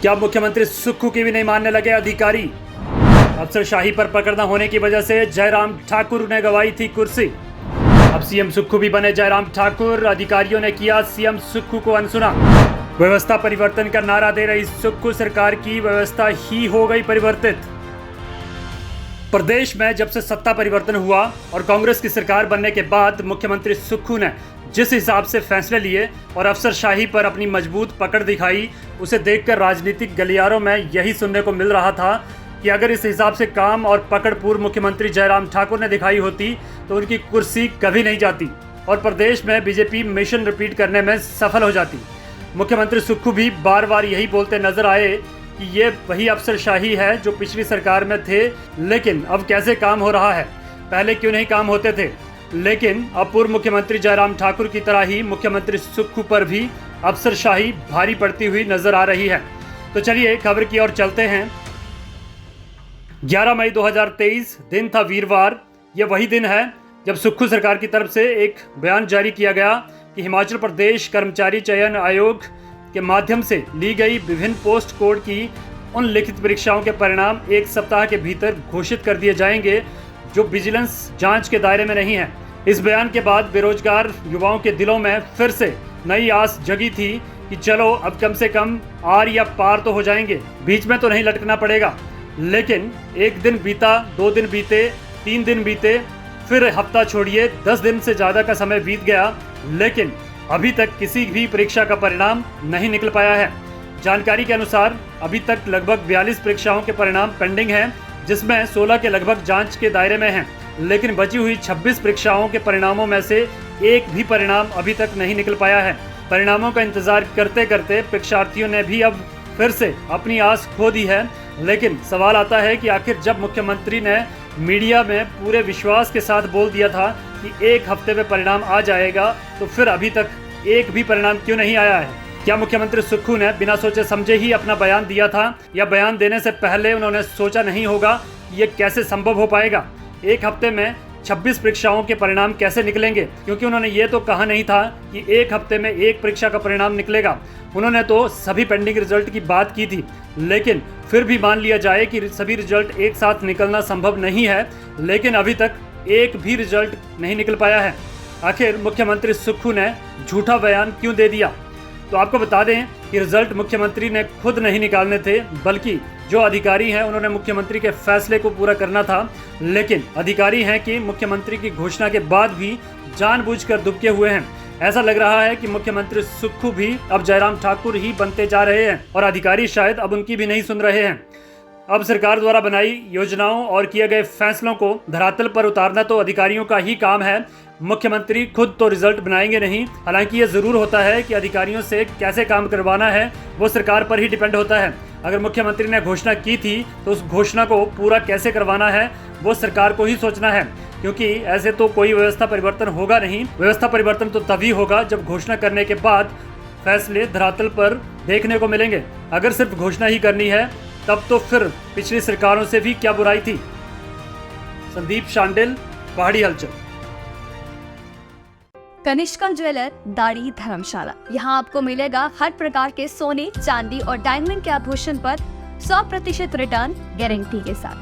क्या मुख्यमंत्री सुक्खू की भी नहीं मानने लगे अधिकारी? अफसरशाही पर पकड़ न होने की वजह से जयराम ठाकुर ने गंवाई थी कुर्सी। अब सीएम सुक्खू भी बने जयराम ठाकुर। अधिकारियों ने किया सीएम सुक्खू को अनसुना। व्यवस्था परिवर्तन का नारा दे रही सुक्खू सरकार की व्यवस्था ही हो गई परिवर्तित। प्रदेश में जब से सत्ता परिवर्तन हुआ और कांग्रेस की सरकार बनने के बाद मुख्यमंत्री सुक्खू ने जिस हिसाब से फैसले लिए और अफसरशाही पर अपनी मजबूत पकड़ दिखाई, उसे देखकर राजनीतिक गलियारों में यही सुनने को मिल रहा था कि अगर इस हिसाब से काम और पकड़ पूर्व मुख्यमंत्री जयराम ठाकुर ने दिखाई होती तो उनकी कुर्सी कभी नहीं जाती और प्रदेश में बीजेपी मिशन रिपीट करने में सफल हो जाती। मुख्यमंत्री सुक्खू भी बार बार यही बोलते नजर आए कि ये वही अफसरशाही है जो पिछली सरकार में थे, लेकिन अब कैसे काम हो रहा है, पहले क्यों नहीं काम होते थे। लेकिन अब पूर्व मुख्यमंत्री जयराम ठाकुर की तरह ही मुख्यमंत्री सुक्खू पर भी अफसरशाही भारी पड़ती हुई नजर आ रही है। तो चलिए खबर की ओर चलते हैं। 11 मई 2023 दिन था वीरवार। यह वही दिन है जब सुक्खू सरकार की तरफ से एक बयान जारी किया गया कि हिमाचल प्रदेश कर्मचारी चयन आयोग के माध्यम से ली गई विभिन्न पोस्ट कोड की उन लिखित परीक्षाओं के परिणाम 1 सप्ताह के भीतर घोषित कर दिए जाएंगे जो विजिलेंस जांच के दायरे में नहीं है। इस बयान के बाद बेरोजगार युवाओं के दिलों में फिर से नई आस जगी थी कि चलो अब कम से कम आर या पार तो हो जाएंगे, बीच में तो नहीं लटकना पड़ेगा। लेकिन एक दिन बीता, 2 दिन बीते, 3 दिन बीते, फिर हफ्ता छोड़िए 10 दिन से ज़्यादा का समय बीत गया, लेकिन अभी तक किसी भी परीक्षा का परिणाम नहीं निकल पाया है। जानकारी के अनुसार अभी तक लगभग 42 परीक्षाओं के परिणाम पेंडिंग हैं, जिसमें 16 के लगभग जांच के दायरे में हैं, लेकिन बची हुई 26 परीक्षाओं के परिणामों में से एक भी परिणाम अभी तक नहीं निकल पाया है। परिणामों का इंतजार करते करते परीक्षार्थियों ने भी अब फिर से अपनी आस खो दी है। लेकिन सवाल आता है कि आखिर जब मुख्यमंत्री ने मीडिया में पूरे विश्वास के साथ बोल दिया था कि 1 हफ्ते में परिणाम आ जाएगा, तो फिर अभी तक एक भी परिणाम क्यों नहीं आया है? क्या मुख्यमंत्री सुक्खू ने बिना सोचे समझे ही अपना बयान दिया था, या बयान देने से पहले उन्होंने सोचा नहीं होगा कि ये कैसे संभव हो पाएगा? 1 हफ्ते में 26 परीक्षाओं के परिणाम कैसे निकलेंगे? क्योंकि उन्होंने ये तो कहा नहीं था कि 1 हफ्ते में 1 परीक्षा का परिणाम निकलेगा। उन्होंने तो सभी पेंडिंग रिजल्ट की बात की थी। लेकिन फिर भी मान लिया जाए कि सभी रिजल्ट एक साथ निकलना संभव नहीं है, लेकिन अभी तक एक भी रिजल्ट नहीं निकल पाया है। आखिर मुख्यमंत्री सुक्खू ने झूठा बयान क्यों दे दिया? तो आपको बता दें कि रिजल्ट मुख्यमंत्री ने खुद नहीं निकालने थे, बल्कि जो अधिकारी हैं उन्होंने मुख्यमंत्री के फैसले को पूरा करना था। लेकिन अधिकारी हैं कि मुख्यमंत्री की घोषणा के बाद भी जानबूझकर दुबके हुए हैं। ऐसा लग रहा है कि मुख्यमंत्री सुक्खू भी अब जयराम ठाकुर ही बनते जा रहे हैं और अधिकारी शायद अब उनकी भी नहीं सुन रहे हैं। अब सरकार द्वारा बनाई योजनाओं और किए गए फैसलों को धरातल पर उतारना तो अधिकारियों का ही काम है। मुख्यमंत्री खुद तो रिजल्ट बनाएंगे नहीं। हालांकि ये जरूर होता है कि अधिकारियों से कैसे काम करवाना है वो सरकार पर ही डिपेंड होता है। अगर मुख्यमंत्री ने घोषणा की थी तो उस घोषणा को पूरा कैसे करवाना है वो सरकार को ही सोचना है, क्योंकि ऐसे तो कोई व्यवस्था परिवर्तन होगा नहीं। व्यवस्था परिवर्तन तो तभी होगा जब घोषणा करने के बाद फैसले धरातल पर देखने को मिलेंगे। अगर सिर्फ घोषणा ही करनी है तब तो फिर पिछली सरकारों से भी क्या बुराई थी। संदीप शांडिल, पहाड़ी हलचल। कनिष्का ज्वेलर, दाढ़ी धर्मशाला। यहाँ आपको मिलेगा हर प्रकार के सोने, चांदी और डायमंड के आभूषण पर 100% रिटर्न गारंटी के साथ।